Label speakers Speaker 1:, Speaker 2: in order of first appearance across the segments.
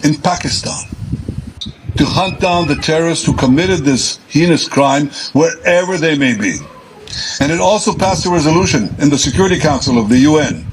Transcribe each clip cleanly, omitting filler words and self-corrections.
Speaker 1: in Pakistan to hunt down the terrorists who committed this heinous crime wherever they may be. And it also passed a resolution in the Security Council of the UN.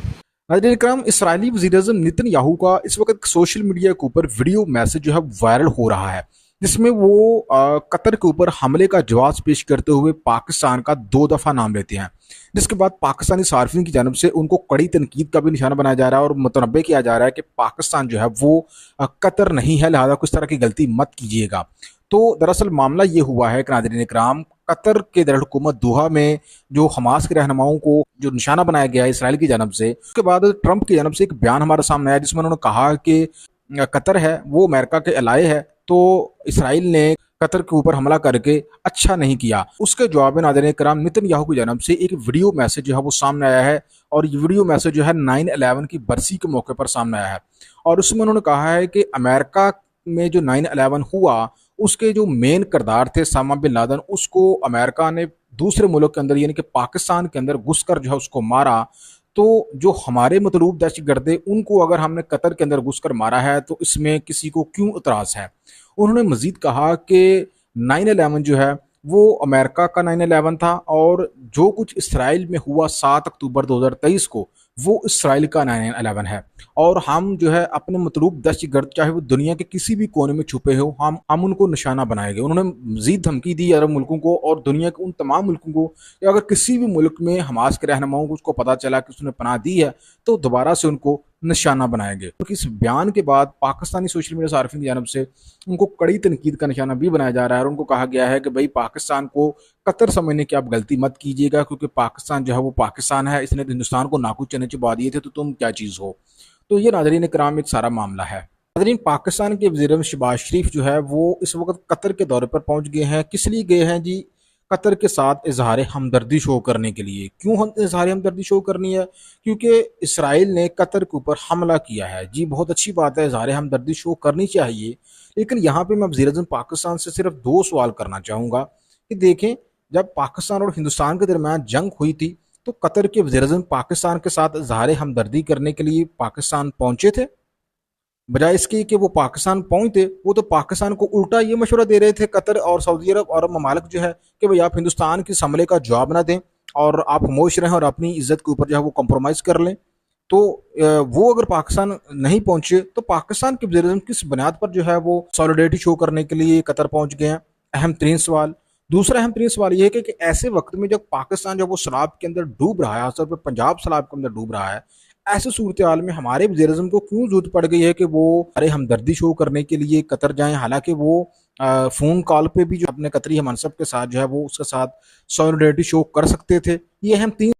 Speaker 2: नाज़रीन इकराम, Israeli वज़ीर-ए-आज़म Netanyahu का इस वक्त social media के ऊपर video message जो है viral हो रहा है, जिसमें वो कतर के ऊपर हमले का जवाब पेश करते हुए पाकिस्तान का 2 दफ़ा नाम लेते हैं, जिसके बाद पाकिस्तानी सार्फिन की जानब से उनको कड़ी तनकीद का भी निशाना बनाया जा रहा है और मुतनब्बे किया जा रहा है कि पाकिस्तान जो है वो कतर नहीं है, लिहाजा कुछ तरह की गलती मत कीजिएगा। तो दरअसल मामला ये हुआ है कि नाज़रीन इकराम, कतर के दारुल-हुकूमत दोहा में जो हमास के रहनुमाओं को जो निशाना बनाया गया है इसराइल की जानब से, उसके बाद ट्रंप की जानब से एक बयान हमारे सामने आया जिसमें उन्होंने कहा कि कतर है वो अमेरिका के अलाए है, तो इसराइल ने कतर के ऊपर हमला करके अच्छा नहीं किया। उसके जवाब में नाज़रीन इकराम नेतन्याहू की जानब से एक वीडियो मैसेज जो है वो सामने आया है और ये वीडियो मैसेज जो है 9/11 की बरसी के मौके पर सामने आया है और उसमें उन्होंने कहा है कि अमेरिका में जो 9/11 हुआ उसके जो मेन किरदार थे उसामा बिन लादेन, उसको अमेरिका ने दूसरे मुल्क के अंदर यानी कि पाकिस्तान के अंदर घुसकर जो है उसको मारा। तो जो हमारे मतलूब दहशतगर्द थे उनको अगर हमने कतर के अंदर घुसकर मारा है तो इसमें किसी को क्यों इतराज़ है। उन्होंने मज़ीद कहा कि 9/11 जो है वो अमेरिका का 9/11 था और जो कुछ इसराइल में हुआ 7 अक्टूबर 2023 को वो इसराइल का 9/11 है और हम जो है अपने मतलूब दहशतगर्द चाहे वो दुनिया के किसी भी कोने में छुपे हो हम उनको निशाना बनाएंगे। उन्होंने मज़ीद धमकी दी अरब मुल्कों को और दुनिया के उन तमाम मुल्कों को कि अगर किसी भी मुल्क में हमास के रहनुमाओं को उसको पता चला कि उसने पनाह दी है तो दोबारा से उनको निशाना बनाएंगे। क्योंकि इस बयान के बाद पाकिस्तानी सोशल मीडिया सार्फिन की जानब से उनको कड़ी तनकीद का निशाना भी बनाया जा रहा है और उनको कहा गया है कि भाई पाकिस्तान को कतर समझने की आप गलती मत कीजिएगा, क्योंकि पाकिस्तान जो है वो पाकिस्तान है, इसने तो हिंदुस्तान को नाकूच चने चबा दिए थे, तो तुम क्या चीज़ हो। तो ये नाज़रीन इकराम एक सारा मामला है। नाज़रीन, पाकिस्तान के वज़ीर शहबाज शरीफ जो है वो इस वक्त कतर के दौरे पर पहुँच गए हैं। किस लिए गए हैं जी? कतर के साथ इजहार हमदर्दी शो करने के लिए। क्यों हम इजहार हमदर्दी शो करनी है? क्योंकि इसराइल ने कतर के ऊपर हमला किया है। जी बहुत अच्छी बात है, इजहार हमदर्दी शो करनी चाहिए, लेकिन यहाँ पे मैं वज़ीर-ए-आज़म पाकिस्तान से सिर्फ 2 सवाल करना चाहूँगा कि देखें, जब पाकिस्तान और हिंदुस्तान के दरमियान जंग हुई थी तो कतर के वज़ीर-ए-आज़म पाकिस्तान के साथ इजहार हमदर्दी करने के लिए पाकिस्तान पहुँचे थे। बजाय इसके कि वो पाकिस्तान पहुंचते, वो तो पाकिस्तान को उल्टा ये मशवरा दे रहे थे कतर और सऊदी अरब और ममालिक जो है कि भाई आप हिंदुस्तान के हमले का जवाब ना दें और आप खामोश रहें और अपनी इज्जत के ऊपर जो है वो कॉम्प्रोमाइज़ कर लें। तो वो अगर पाकिस्तान नहीं पहुंचे तो पाकिस्तान के वज़ीर-ए-आज़म किस बुनियाद पर जो है वो सॉलिडेरिटी शो करने के लिए कतर पहुंच गए हैं? अहम तरीन सवाल। दूसरा अहम तरीन सवाल ये है कि ऐसे वक्त में जब पाकिस्तान जो वो सैलाब के अंदर डूब रहा है, खासतौर पर पंजाब सैलाब के अंदर डूब रहा है, ऐसे सूरत हाल में हमारे वज़ीर-ए-आज़म को क्यों ज़रूरत पड़ गई है कि वो अरे हमदर्दी शो करने के लिए कतर जाएं, हालांकि वो फ़ोन कॉल पे भी जो अपने कतरी हमनसब के साथ जो है वो उसके साथ सॉलिडेरिटी शो कर सकते थे। ये अहम 3